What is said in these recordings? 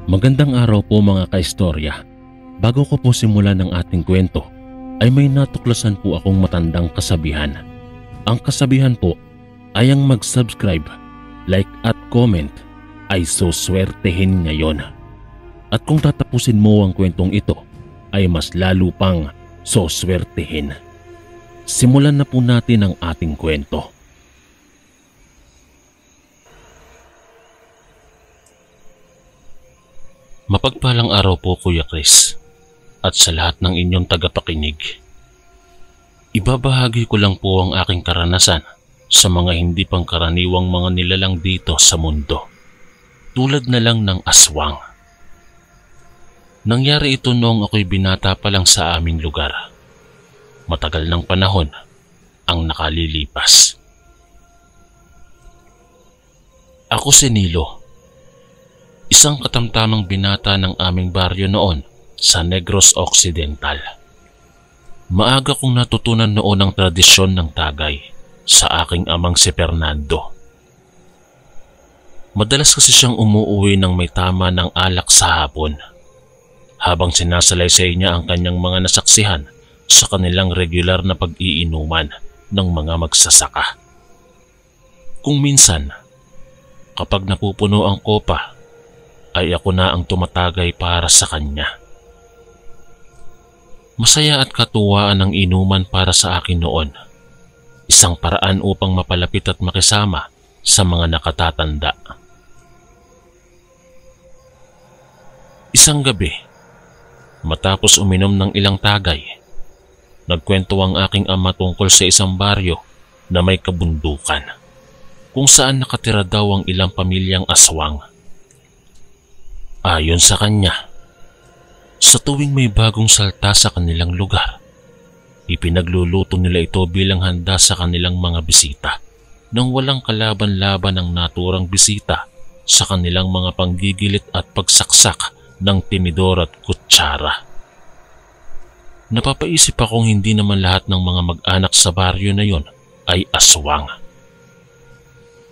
Magandang araw po mga kaistorya. Bago ko po simulan ang ating kwento, ay may natuklasan po akong matandang kasabihan. Ang kasabihan po ay ang mag-subscribe, like at comment ay suswertehin ngayon. At kung tatapusin mo ang kwentong ito, ay mas lalo pang suswertehin. Simulan na po natin ang ating kwento. Mapagpalang araw po Kuya Chris at sa lahat ng inyong tagapakinig. Ibabahagi ko lang po ang aking karanasan sa mga hindi pangkaraniwang mga nilalang dito sa mundo, tulad na lang ng aswang. Nangyari ito noong ako'y binata pa lang sa aming lugar. Matagal ng panahon ang nakalilipas. Ako si Nilo, isang katamtamang binata ng aming baryo noon sa Negros Occidental. Maaga kong natutunan noon ang tradisyon ng tagay sa aking amang si Fernando. Madalas kasi siyang umuuwi ng may tama ng alak sa hapon, habang sinasalaysay niya ang kanyang mga nasaksihan sa kanilang regular na pag-iinuman ng mga magsasaka. Kung minsan, kapag napupuno ang kopa, ay ako na ang tumatagay para sa kanya. Masaya at katuwaan ang inuman para sa akin noon. Isang paraan upang mapalapit at makisama sa mga nakatatanda. Isang gabi, matapos uminom ng ilang tagay, nagkwento ang aking ama tungkol sa isang baryo na may kabundukan, kung saan nakatira daw ang ilang pamilyang aswang. Ayon sa kanya, sa tuwing may bagong salta sa kanilang lugar, ipinagluluto nila ito bilang handa sa kanilang mga bisita nang walang kalaban-laban ang naturang bisita sa kanilang mga panggigilit at pagsaksak ng tinidor at kutsara. Napapaisip akong hindi naman lahat ng mga mag-anak sa baryo na yon ay aswang.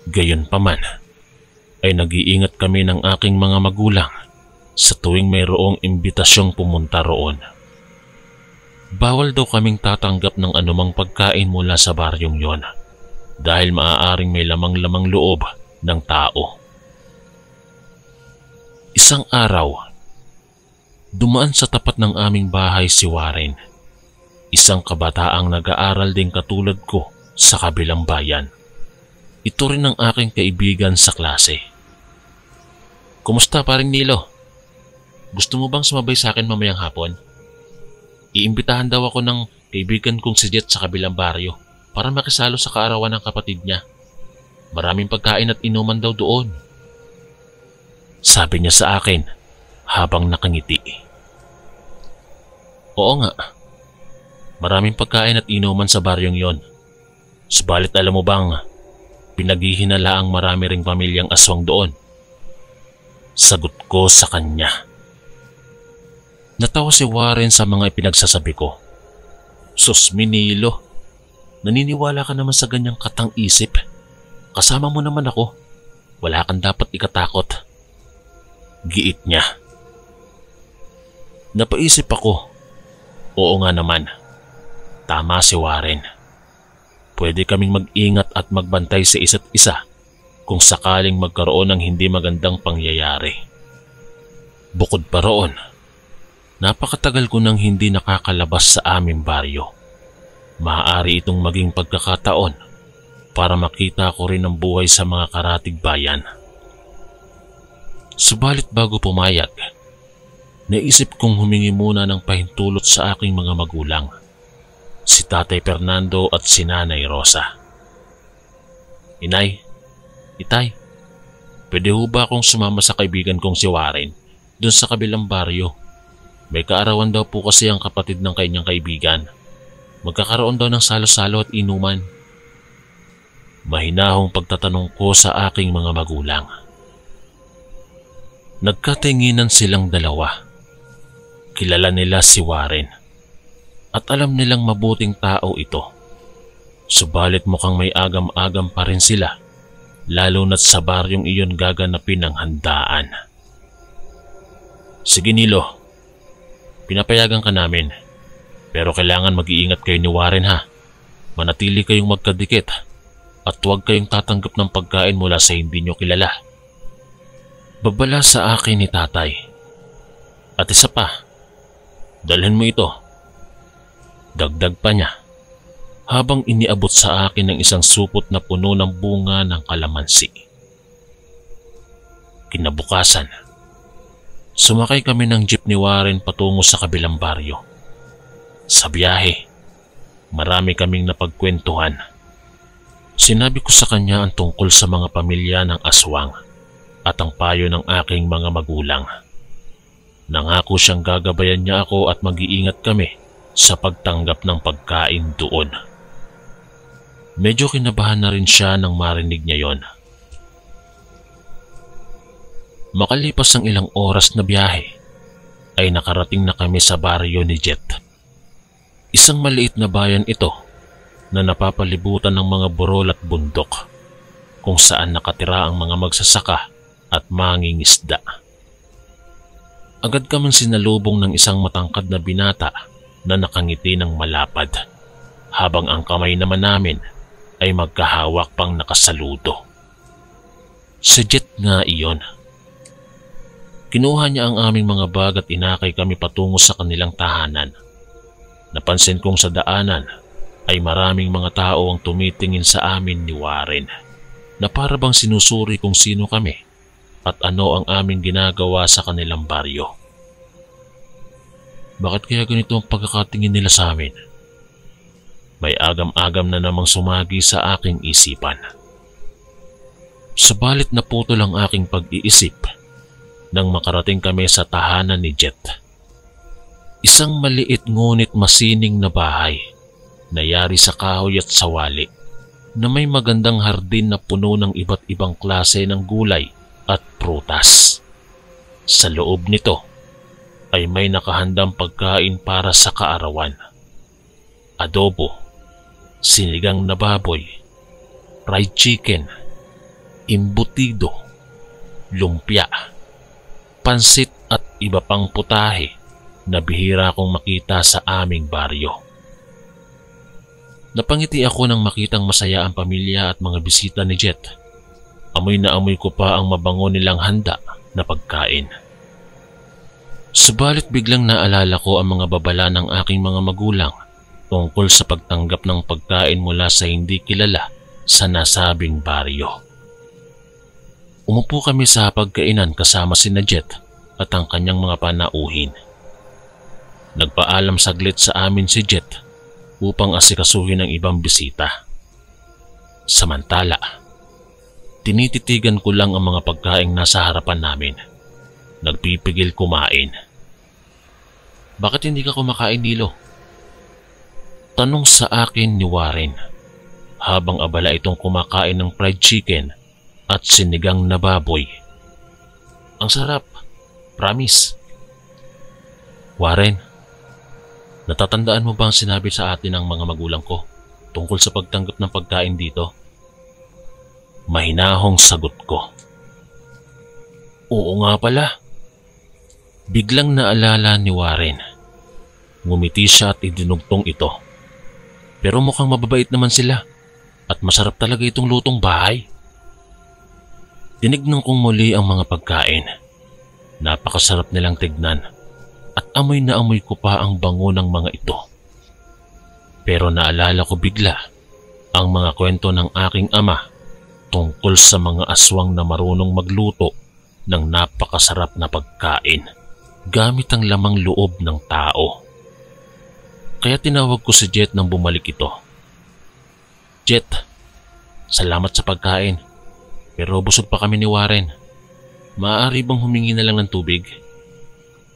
Gayunpaman, ay nag-iingat kami ng aking mga magulang sa tuwing mayroong imbitasyong pumunta roon. Bawal daw kaming tatanggap ng anumang pagkain mula sa baryong yon dahil maaaring may lamang-lamang loob ng tao. Isang araw, dumaan sa tapat ng aming bahay si Warren, isang kabataang nag-aaral din katulad ko sa kabilang bayan. Ito rin ang aking kaibigan sa klase. "Kumusta paring Nilo? Gusto mo bang sumabay sa akin mamayang hapon? Iimbitahan daw ako ng kaibigan kong si Jet sa kabilang baryo para makisalo sa kaarawan ng kapatid niya. Maraming pagkain at inuman daw doon," sabi niya sa akin habang nakangiti. Oo nga, maraming pagkain at inuman sa baryong yon. Subalit alam mo bang pinaghihinalaang marami ring pamilyang aswang doon? Sagot ko sa kanya. Natawa si Warren sa mga ipinagsasabi ko. "Sus, Nilo, naniniwala ka naman sa ganyang katang-isip. Kasama mo naman ako. Wala kang dapat ikatakot," giit niya. Napaisip ako. Oo nga naman. Tama si Warren. Pwede kaming mag-ingat at magbantay sa isa't isa kung sakaling magkaroon ng hindi magandang pangyayari. Bukod pa roon, napakatagal ko nang hindi nakakalabas sa aming baryo. Maaari itong maging pagkakataon para makita ko rin ang buhay sa mga karatig bayan. Subalit bago pumayag, naisip kong humingi muna ng pahintulot sa aking mga magulang, si Tatay Fernando at si Nanay Rosa. "Inay, Itay, pwede ho ba akong sumama sa kaibigan kong si Warren dun sa kabilang baryo? May kaarawan daw po kasi ang kapatid ng kanyang kaibigan. Magkakaroon daw ng salo-salo at inuman." Mahinahong pagtatanong ko sa aking mga magulang. Nagkatinginan silang dalawa. Kilala nila si Warren at alam nilang mabuting tao ito. Subalit mukhang may agam-agam pa rin sila, lalo na't sa baryong iyon gaganapin ang handaan. Sige Nilo, pinapayagan ka namin. Pero kailangan mag-iingat kayo ni Warren ha. Manatili kayong magkadikit at huwag kayong tatanggap ng pagkain mula sa hindi nyo kilala. Babala sa akin ni tatay. At isa pa, dalhin mo ito. Dagdag pa niya habang iniabot sa akin ng isang supot na puno ng bunga ng kalamansi. Kinabukasan, sumakay kami ng jeep ni Warren patungo sa kabilang baryo. Sa biyahe, marami kaming napagkwentuhan. Sinabi ko sa kanya ang tungkol sa mga pamilya ng aswang at ang payo ng aking mga magulang. Nangako siyang gagabayan niya ako at mag-iingat kami sa pagtanggap ng pagkain doon. Medyo kinabahan na rin siya nang marinig niya yon. Makalipas ang ilang oras na biyahe, ay nakarating na kami sa baryo ni Jet. Isang maliit na bayan ito na napapalibutan ng mga burol at bundok kung saan nakatira ang mga magsasaka at mangingisda. Agad kaming sinalubong ng isang matangkad na binata na nakangiti ng malapad, habang ang kamay naman namin ay magkahawak pang nakasaludo. Si Jet nga iyon. Kinuha niya ang aming mga bag at inakay kami patungo sa kanilang tahanan. Napansin kong sa daanan ay maraming mga tao ang tumitingin sa amin ni Warren na para bang sinusuri kung sino kami at ano ang aming ginagawa sa kanilang baryo. Bakit kaya ganito ang pagkakatingin nila sa amin? May agam-agam na namang sumagi sa aking isipan. Subalit naputol ang aking pag-iisip nang makarating kami sa tahanan ni Jet. Isang maliit ngunit masining na bahay na yari sa kahoy at sawali na may magandang hardin na puno ng iba't ibang klase ng gulay at prutas. Sa loob nito ay may nakahandang pagkain para sa kaarawan. Adobo, sinigang na baboy, fried chicken, imbutido, lumpia, pansit at iba pang putahe na bihira kong makita sa aming baryo. Napangiti ako nang makitang masaya ang pamilya at mga bisita ni Jet. Amoy na amoy ko pa ang mabango nilang handa na pagkain. Subalit biglang naalala ko ang mga babala ng aking mga magulang tungkol sa pagtanggap ng pagkain mula sa hindi kilala sa nasabing baryo. Umupo kami sa pagkainan kasama si Jet at ang kanyang mga panauhin. Nagpaalam saglit sa amin si Jet upang asikasuhin ang ibang bisita. Samantala, tinititigan ko lang ang mga pagkaing nasa harapan namin. Nagpipigil kumain. Bakit hindi ka kumakain, Nilo? Tanong sa akin ni Warren habang abala itong kumakain ng fried chicken at sinigang na baboy. Ang sarap, promise. Warren, natatandaan mo ba ang sinabi sa atin ng mga magulang ko tungkol sa pagtanggap ng pagkain dito? Mahinahong sagot ko. Oo nga pala. Biglang naalala ni Warren. Ngumiti siya at idinugtong ito. Pero mukhang mababait naman sila at masarap talaga itong lutong bahay. Tinignan kong muli ang mga pagkain. Napakasarap nilang tignan at amoy na amoy ko pa ang bango ng mga ito. Pero naalala ko bigla ang mga kwento ng aking ama tungkol sa mga aswang na marunong magluto ng napakasarap na pagkain gamit ang lamang loob ng tao. Kaya tinawag ko si Jet nang bumalik ito. Jet, salamat sa pagkain. Pero busog pa kami ni Warren. Maaari bang humingi na lang ng tubig?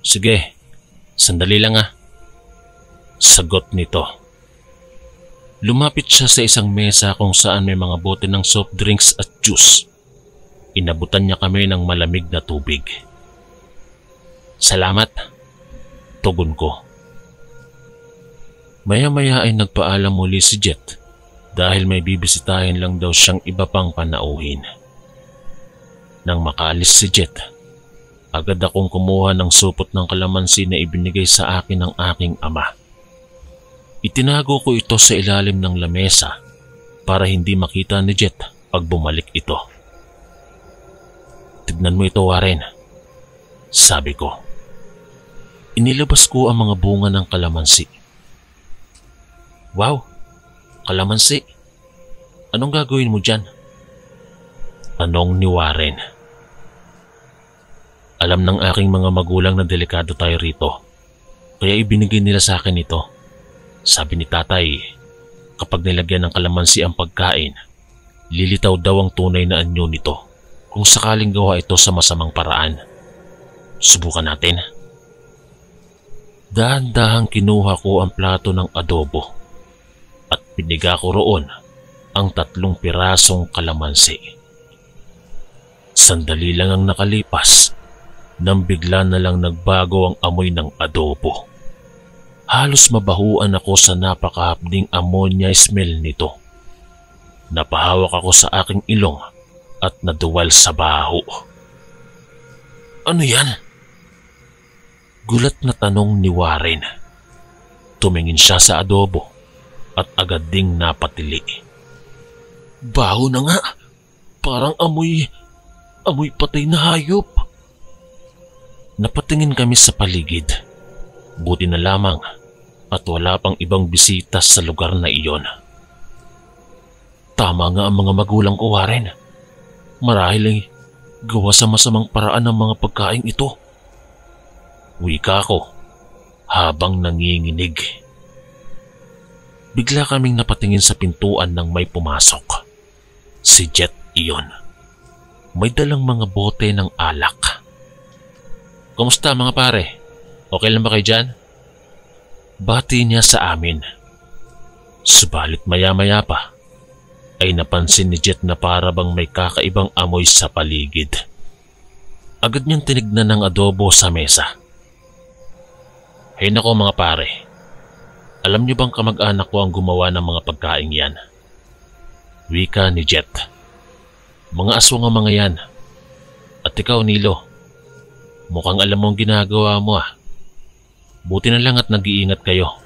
Sige, sandali lang ah. Sagot nito. Lumapit siya sa isang mesa kung saan may mga bote ng soft drinks at juice. Inabutan niya kami ng malamig na tubig. Salamat, tugon ko. Maya-maya ay nagpaalam muli si Jet dahil may bibisitahin lang daw siyang iba pang panauhin. Nang makaalis si Jet, Agad akong kumuha ng supot ng kalamansi na ibinigay sa akin ng aking ama. Itinago ko ito sa ilalim ng lamesa para hindi makita ni Jet pag bumalik ito. "Tignan mo ito, Warren," sabi ko. Inilabas ko ang mga bunga ng kalamansi. "Wow, kalamansi. Anong gagawin mo dyan?" tanong ni Warren. "Alam ng aking mga magulang na delikado tayo rito, kaya ibinigay nila sa akin ito. Sabi ni tatay, kapag nilagyan ng kalamansi ang pagkain, lilitaw daw ang tunay na anyo nito kung sakaling gawa ito sa masamang paraan. Subukan natin." Dahan-dahang kinuha ko ang plato ng adobo at piniga ko roon ang 3 pirasong kalamansi. Sandali lang ang nakalipas nang bigla na lang nagbago ang amoy ng adobo. Halos mabahuan ako sa napakahapding ammonia smell nito. Napahawak ako sa aking ilong at naduwal sa baho. "Ano yan?" gulat na tanong ni Warren. Tumingin siya sa adobo at agad ding napatili. "Baho na nga. Parang amoy patay na hayop." Napatingin kami sa paligid. Buti na lamang at wala pang ibang bisita sa lugar na iyon. Tama nga ang mga magulang ko, Warren. Marahil ay gawa sa masamang paraan ng mga pagkain ito. Wika ko habang nanginginig. Bigla kaming napatingin sa pintuan nang may pumasok. Si Jet iyon. May dalang mga bote ng alak. "Kumusta mga pare? Okay lang ba kayo dyan?" bati niya sa amin. Subalit maya-maya pa ay napansin ni Jet na para bang may kakaibang amoy sa paligid. Agad niyang tinignan ng adobo sa mesa. "Hey nako mga pare, alam niyo bang kamag-anak ko ang gumawa ng mga pagkain yan?" wika ni Jet. "Mga aswang ang mga yan. At ikaw, Nilo, mukhang alam mo ang ginagawa mo ah. Buti na lang at nag-iingat kayo."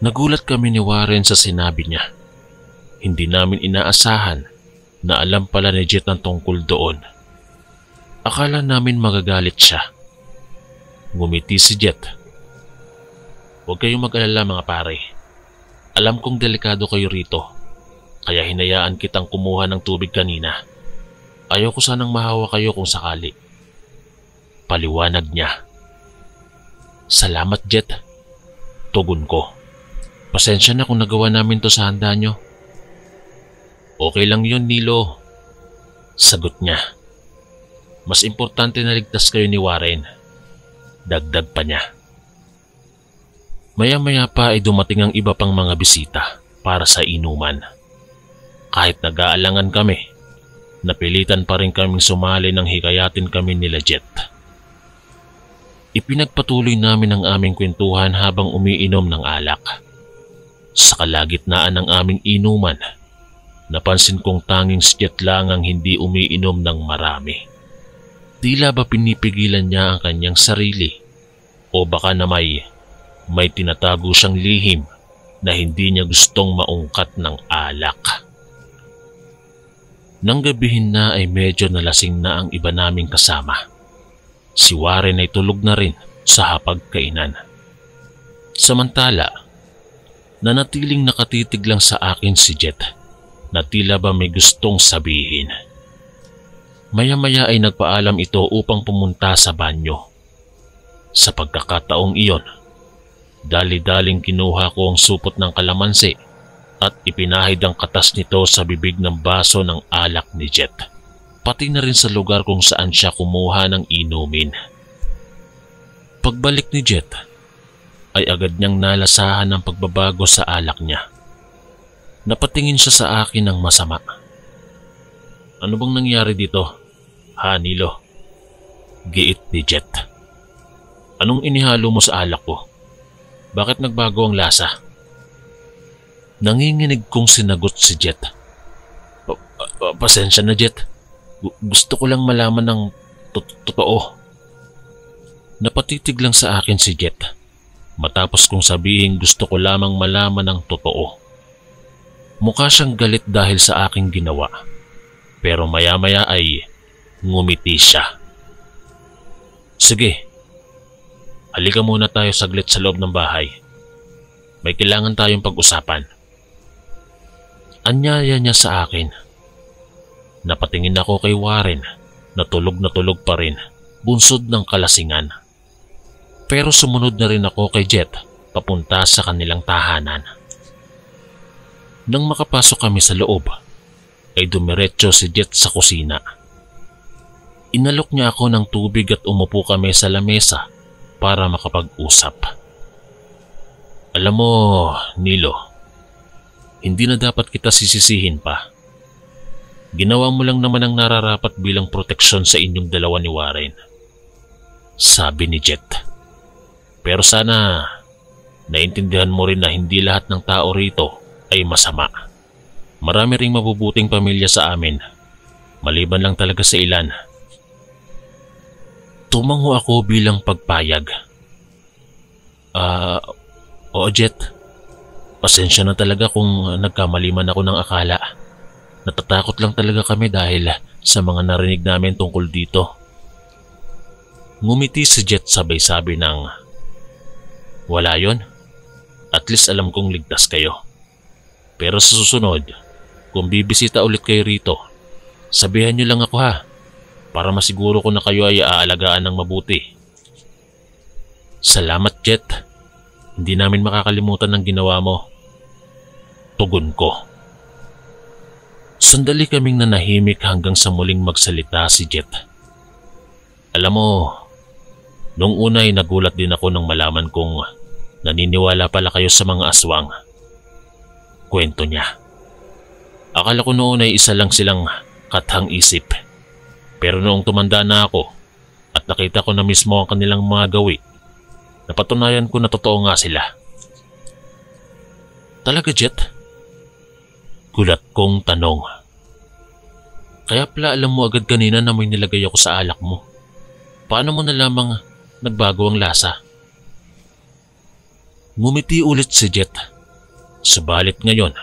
Nagulat kami ni Warren sa sinabi niya. Hindi namin inaasahan na alam pala ni Jet ang tungkol doon. Akala namin magagalit siya. Ngumiti si Jet. "Huwag kayong mag-alala mga pare. Alam kong delikado kayo rito, kaya hinayaan kitang kumuha ng tubig kanina. Ayaw ko sanang mahawa kayo kung sakali." Paliwanag niya. "Salamat Jet," tugon ko. "Pasensya na kung nagawa namin to sa handa nyo." "Okay lang yun, Nilo," sagot niya. "Mas importante na ligtas kayo ni Warren," dagdag pa niya. Maya-maya pa ay dumating ang iba pang mga bisita para sa inuman. Kahit nag-aalangan kami, napilitan pa rin kaming sumali nang hikayatin kami nila Jet. Ipinagpatuloy namin ang aming kwentuhan habang umiinom ng alak. Sa kalagitnaan ng aming inuman, napansin kong tanging si Jet lang ang hindi umiinom ng marami. Tila ba pinipigilan niya ang kanyang sarili o baka na may tinatago siyang lihim na hindi niya gustong maungkat ng alak. Nang gabihin na ay medyo nalasing na ang iba naming kasama. Si Warren ay tulog na rin sa hapagkainan. Samantala, nanatiling nakatitig lang sa akin si Jet na tila ba may gustong sabihin. Maya-maya ay nagpaalam ito upang pumunta sa banyo. Sa pagkakataong iyon, dali-daling kinuha ko ang supot ng kalamansi at ipinahid ang katas nito sa bibig ng baso ng alak ni Jet, pati na rin sa lugar kung saan siya kumuha ng inumin. Pagbalik ni Jet, ay agad niyang nalasahan ang pagbabago sa alak niya. Napatingin siya sa akin ng masama. "Ano bang nangyari dito, ha Nilo?" giit ni Jet. "Anong inihalo mo sa alak ko? Bakit nagbago ang lasa?" Nanginginig kong sinagot si Jet. Pasensya na Jet. Gusto ko lang malaman ng Totoo. Napatitig lang sa akin si Jet matapos kong sabihin gusto ko lamang malaman ang totoo. Mukha siyang galit dahil sa aking ginawa, pero maya-maya ay ngumiti siya. Sige, halika muna tayo saglit sa loob ng bahay. May kailangan tayong pag-usapan. Anyaya niya sa akin. Napatingin ako kay Warren na tulog pa rin, bunsod ng kalasingan. Pero sumunod na rin ako kay Jet papunta sa kanilang tahanan. Nang makapasok kami sa loob, ay dumiretso si Jet sa kusina. Inalok niya ako ng tubig at umupo kami sa lamesa para makapag-usap. Alam mo, Nilo, hindi na dapat kita sisisihin pa. Ginawa mo lang naman ang nararapat bilang proteksyon sa inyong dalawa ni Warren, sabi ni Jet. Pero sana naintindihan mo rin na hindi lahat ng tao rito ay masama. Marami ring mabubuting pamilya sa amin, maliban lang talaga sa ilan. Tumango ako bilang pagpayag. Oo Jet, pasensya na talaga kung nagkamali man ako ng akala. Natatakot lang talaga kami dahil sa mga narinig namin tungkol dito. Ngumiti si Jet sabay sabi ng, wala yon. At least alam kong ligtas kayo. Pero sa susunod, kung bibisita ulit kayo rito, sabihan niyo lang ako ha, para masiguro ko na kayo ay aalagaan ng mabuti. Salamat Jet. Hindi namin makakalimutan ng ginawa mo. Tugon ko. Sandali kaming nanahimik hanggang sa muling magsalita si Jet. Alam mo, nung una ay nagulat din ako nang malaman kong naniniwala pala kayo sa mga aswang. Kwento niya. Akala ko noon ay isa lang silang kathang isip. Pero noong tumanda na ako at nakita ko na mismo ang kanilang mga gawi, napatunayan ko na totoo nga sila. Talaga Jet? Gulat kong tanong. Kaya pala alam mo agad kanina na may nilagay ako sa alak mo. Paano mo na lamang nagbago ang lasa? Ngumiti ulit si Jet. Subalit ngayon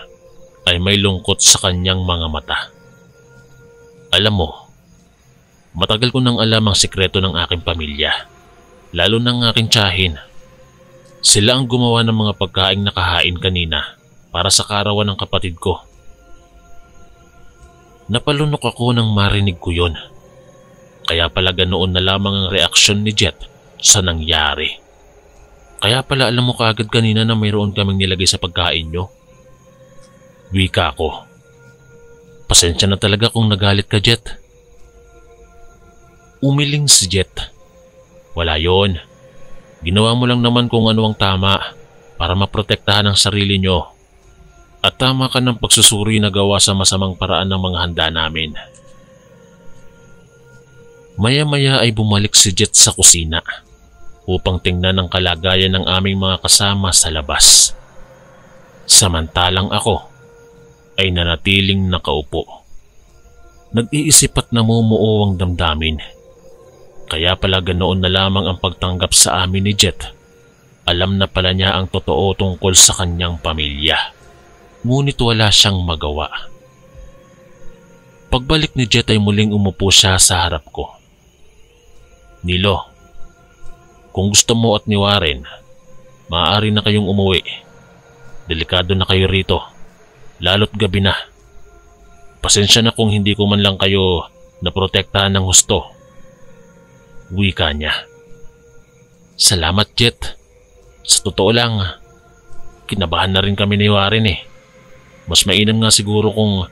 ay may lungkot sa kanyang mga mata. Alam mo, matagal ko nang alam ang sikreto ng aking pamilya, lalo ng aking tiyahin. Sila ang gumawa ng mga pagkaing nakahain kanina para sa karawan ng kapatid ko. Napalunok ako nang marinig ko yon. Kaya pala ganoon na lamang ang reaksyon ni Jet sa nangyari. Kaya pala alam mo kaagad kanina na mayroon kaming nilagay sa pagkain nyo. Wika ko. Pasensya na talaga kung nagalit ka Jet. Umiling si Jet. Wala yon. Ginawa mo lang naman kung ano ang tama para maprotektahan ang sarili nyo. At tama ka ng pagsusuri na gawa sa masamang paraan ng mga handa namin. Maya-maya ay bumalik si Jet sa kusina upang tingnan ang kalagayan ng aming mga kasama sa labas. Samantalang ako ay nanatiling nakaupo. Nag-iisip at namumuo ang damdamin. Kaya pala ganoon na lamang ang pagtanggap sa amin ni Jet. Alam na pala niya ang totoo tungkol sa kanyang pamilya. Ngunit wala siyang magawa. Pagbalik ni Jet ay muling umupo siya sa harap ko. Nilo, kung gusto mo at ni Warren, maaari na kayong umuwi. Delikado na kayo rito, lalo't gabi na. Pasensya na kung hindi ko man lang kayo naprotektahan ng husto. Wika niya. Salamat Jet. Sa totoo lang, kinabahan na rin kami ni Warren eh. Mas mainam nga siguro kung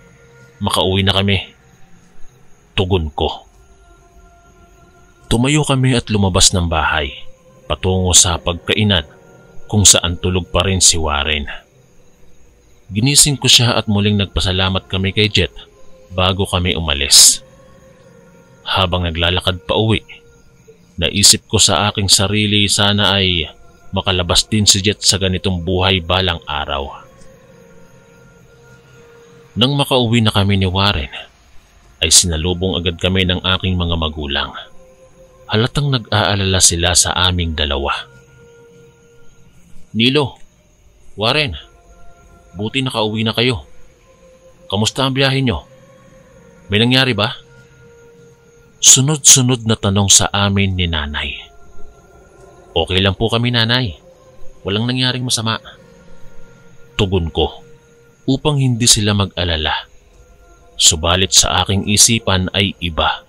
makauwi na kami. Tugon ko. Tumayo kami at lumabas ng bahay, patungo sa pagkainan kung saan tulog pa rin si Warren. Ginising ko siya at muling nagpasalamat kami kay Jet bago kami umalis. Habang naglalakad pa uwi, naisip ko sa aking sarili sana ay makalabas din si Jet sa ganitong buhay balang araw. Nang makauwi na kami ni Warren, ay sinalubong agad kami ng aking mga magulang. Halatang nag-aalala sila sa aming dalawa. Nilo, Warren, buti nakauwi na kayo. Kamusta ang biyahe nyo? May nangyari ba? Sunod-sunod na tanong sa amin ni nanay. Okay lang po kami, nanay. Walang nangyaring masama. Tugon ko upang hindi sila mag-alala. Subalit sa aking isipan ay iba.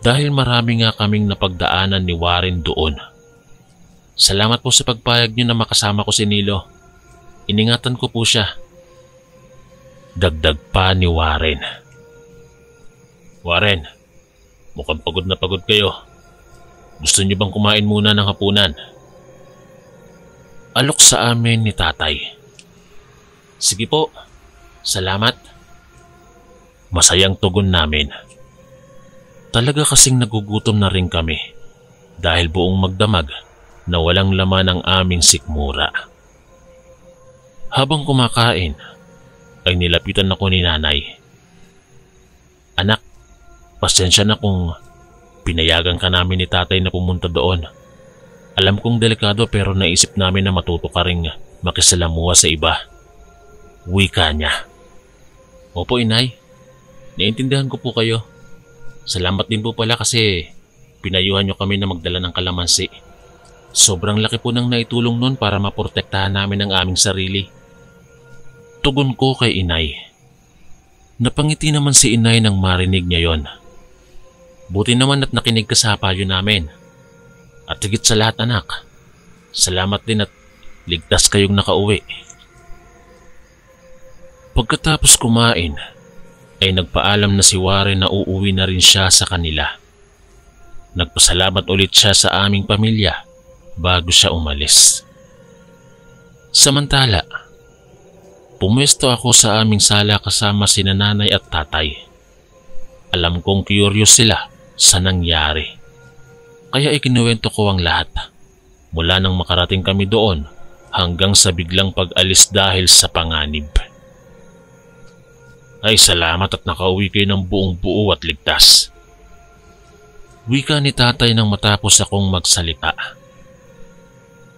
Dahil marami nga kaming napagdaanan ni Warren doon. Salamat po sa pagpayag niyo na makasama ko si Nilo. Iningatan ko po siya. Dagdag pa ni Warren. Warren, mukhang pagod na pagod kayo. Gusto niyo bang kumain muna ng hapunan? Alok sa amin ni tatay. Sige po, salamat. Masayang tugon namin. Talaga kasing nagugutom na rin kami dahil buong magdamag na walang laman ang aming sikmura. Habang kumakain, ay nilapitan ako ni nanay. Anak, pasensya na kung pinayagan ka namin ni tatay na pumunta doon. Alam kong delikado pero naisip namin na matuto ka ring makisalamuha sa iba. Wika niya. Opo, inay. Naiintindihan ko po kayo. Salamat din po pala kasi pinayuhan nyo kami na magdala ng kalamansi. Sobrang laki po ng naitulong nun para maprotektahan namin ang aming sarili. Tugon ko kay inay. Napangiti naman si inay nang marinig niya yon. Buti naman at nakinig ka sa payo namin. At higit sa lahat, anak, salamat din at ligtas kayong nakauwi. Pagkatapos kumain, ay nagpaalam na si Warren na uuwi na rin siya sa kanila. Nagpasalamat ulit siya sa aming pamilya bago siya umalis. Samantala, pumuesto ako sa aming sala kasama sina nanay at tatay. Alam kong curious sila sa nangyari. Kaya ikinuwento ko ang lahat. Mula nang makarating kami doon hanggang sa biglang pag-alis dahil sa panganib. Ay salamat at nakauwi kayo ng buong buo at ligtas. Wika ni tatay nang matapos akong magsalita.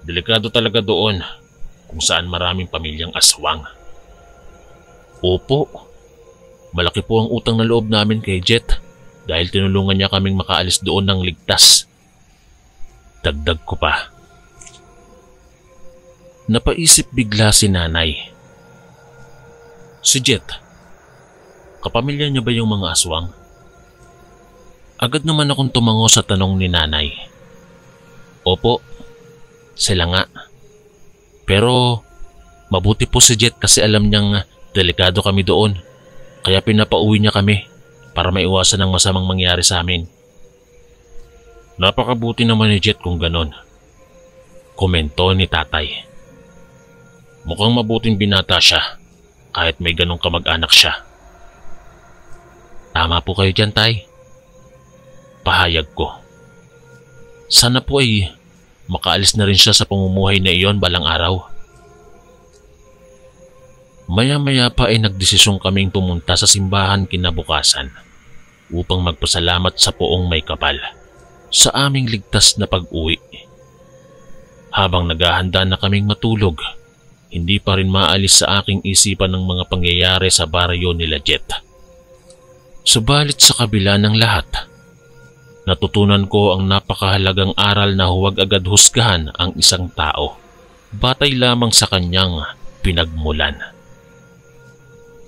Delikado talaga doon kung saan maraming pamilyang aswang. Opo, malaki po ang utang na loob namin kay Jet dahil tinulungan niya kaming makaalis doon ng ligtas. Dagdag ko pa. Napaisip bigla si nanay. Si Jet, kapamilya niya ba yung mga aswang? Agad naman akong tumango sa tanong ni nanay. Opo, sila nga. Pero mabuti po si Jet kasi alam niyang delikado kami doon. Kaya pinapauwi niya kami para maiwasan ang masamang mangyari sa amin. Napakabuti naman ni Jet kung ganon. Komento ni tatay. Mukhang mabuting binata siya kahit may ganong kamag-anak siya. Tama po kayo dyan, tay. Pahayag ko. Sana po ay makaalis na rin siya sa pamumuhay na iyon balang araw. Maya-maya pa ay nagdesisyong kaming pumunta sa simbahan kinabukasan upang magpasalamat sa poong may kapal sa aming ligtas na pag-uwi. Habang naghahanda na kaming matulog, hindi pa rin maalis sa aking isipan ng mga pangyayari sa baryo nila Jet. Subalit sa kabila ng lahat, natutunan ko ang napakahalagang aral na huwag agad husgahan ang isang tao batay lamang sa kanyang pinagmulan.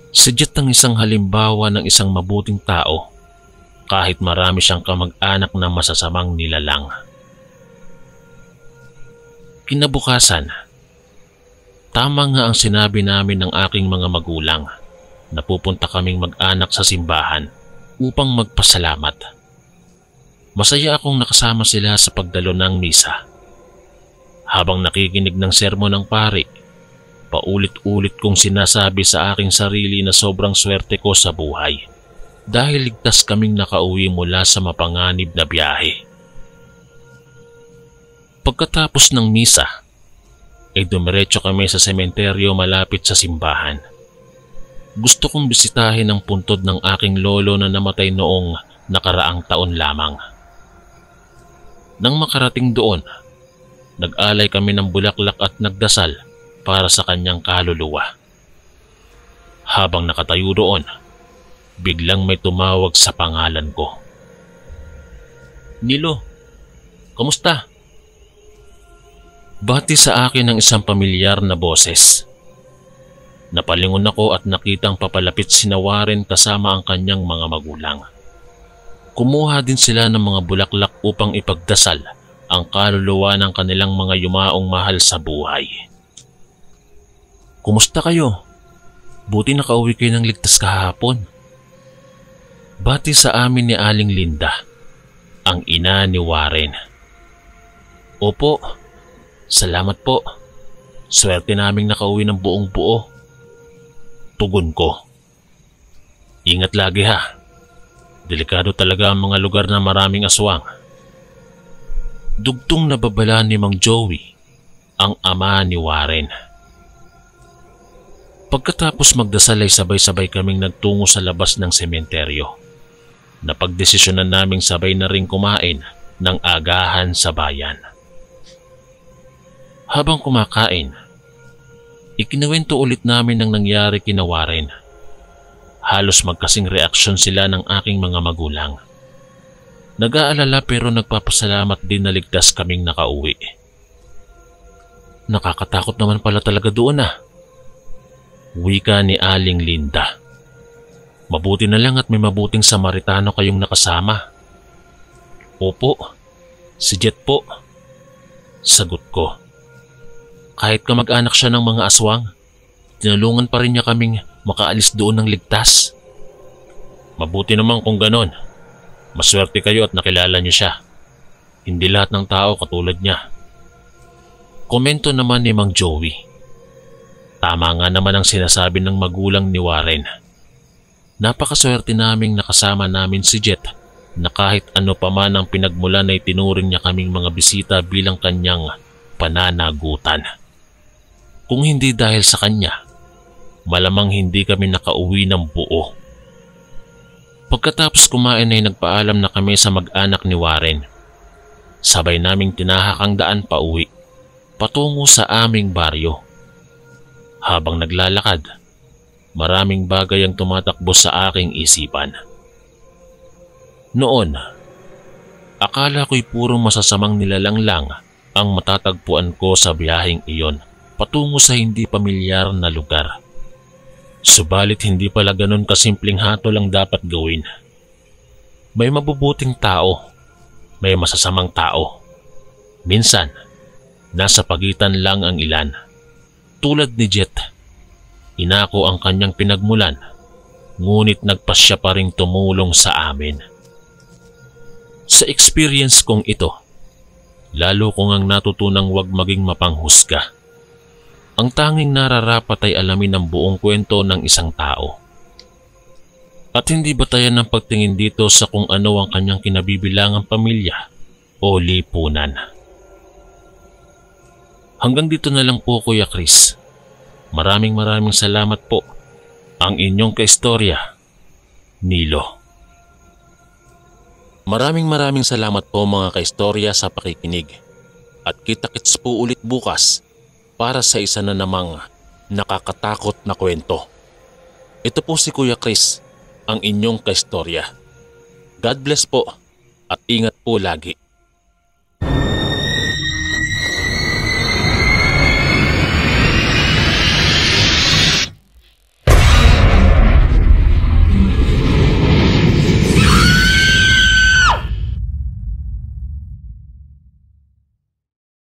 Si Jet ang isang halimbawa ng isang mabuting tao kahit marami siyang kamag-anak na masasamang nilalang. Kinabukasan, tama nga ang sinabi namin ng aking mga magulang na pupunta kaming mag-anak sa simbahan upang magpasalamat. Masaya akong nakasama sila sa pagdalo ng misa. Habang nakikinig ng sermon ng pari, paulit-ulit kong sinasabi sa aking sarili na sobrang swerte ko sa buhay dahil ligtas kaming nakauwi mula sa mapanganib na biyahe. Pagkatapos ng misa, ay dumiretso kami sa sementeryo malapit sa simbahan. Gusto kong bisitahin ang puntod ng aking lolo na namatay noong nakaraang taon lamang. Nang makarating doon, nag-alay kami ng bulaklak at nagdasal para sa kanyang kaluluwa. Habang nakatayo doon, biglang may tumawag sa pangalan ko. "Nilo, kamusta?" Bati sa akin ng isang pamilyar na boses. Napalingon ako at nakitang papalapit si Warren kasama ang kanyang mga magulang. Kumuha din sila ng mga bulaklak upang ipagdasal ang kaluluwa ng kanilang mga yumaong mahal sa buhay. "Kumusta kayo? Buti nakauwi kayo ng ligtas kahapon." Bati sa amin ni Aling Linda, ang ina ni Warren. "Opo, salamat po. Swerte naming nakauwi ng buong buo." Tugon ko. "Ingat lagi ha. Delikado talaga ang mga lugar na maraming aswang." Dugtong nababala ni Mang Joey, ang ama ni Warren. Pagkatapos magdasal ay sabay-sabay kaming nagtungo sa labas ng sementeryo. Napagdesisyonan naming sabay na ring kumain ng agahan sa bayan. Habang kumakain, ikinuwento ulit namin ang nangyari kina Warren. Halos magkasing reaksyon sila ng aking mga magulang. Nag-aalala pero nagpapasalamat din na ligtas kaming nakauwi. "Nakakatakot naman pala talaga doon ah," wika ni Aling Linda. "Mabuti na lang at may mabuting Samaritano kayong nakasama." "Opo, si Jet po," sagot ko. "Kahit kamag-anak siya ng mga aswang, tinulungan pa rin niya kaming makaalis doon ng ligtas." "Mabuti naman kung ganon. Maswerte kayo at nakilala niyo siya. Hindi lahat ng tao katulad niya." Komento naman ni Mang Joey. Tama nga naman ang sinasabi ng magulang ni Warren. Napakaswerte naming nakasama namin si Jet na kahit ano pa man ang pinagmulan ay tinuring niya kaming mga bisita bilang kanyang pananagutan. Kung hindi dahil sa kanya, malamang hindi kami nakauwi ng buo. Pagkatapos kumain ay nagpaalam na kami sa mag-anak ni Warren. Sabay naming tinahak ang daan pa uwi, patungo sa aming baryo. Habang naglalakad, maraming bagay ang tumatakbo sa aking isipan. Noon, akala ko'y puro masasamang nilalang lang ang matatagpuan ko sa biyaheng iyon patungo sa hindi pamilyar na lugar. Subalit hindi pala ganun kasimpleng hatol ang dapat gawin. May mabubuting tao, may masasamang tao. Minsan, nasa pagitan lang ang ilan. Tulad ni Jet, inako ang kanyang pinagmulan, ngunit nagpasya pa ring tumulong sa amin. Sa experience kong ito, lalo kong ang natutunang huwag maging mapanghusga. Ang tanging nararapat ay alamin ang buong kwento ng isang tao. At hindi batayan ng pagtingin dito sa kung ano ang kanyang kinabibilangang pamilya o lipunan. Hanggang dito na lang po, Kuya Chris. Maraming salamat po. Ang inyong kaistorya, Nilo. Maraming salamat po mga kaistorya sa pakikinig. At kita-kits po ulit bukas para sa isa na namang nakakatakot na kwento. Ito po si Kuya Chris, ang inyong kaistorya. God bless po at ingat po lagi.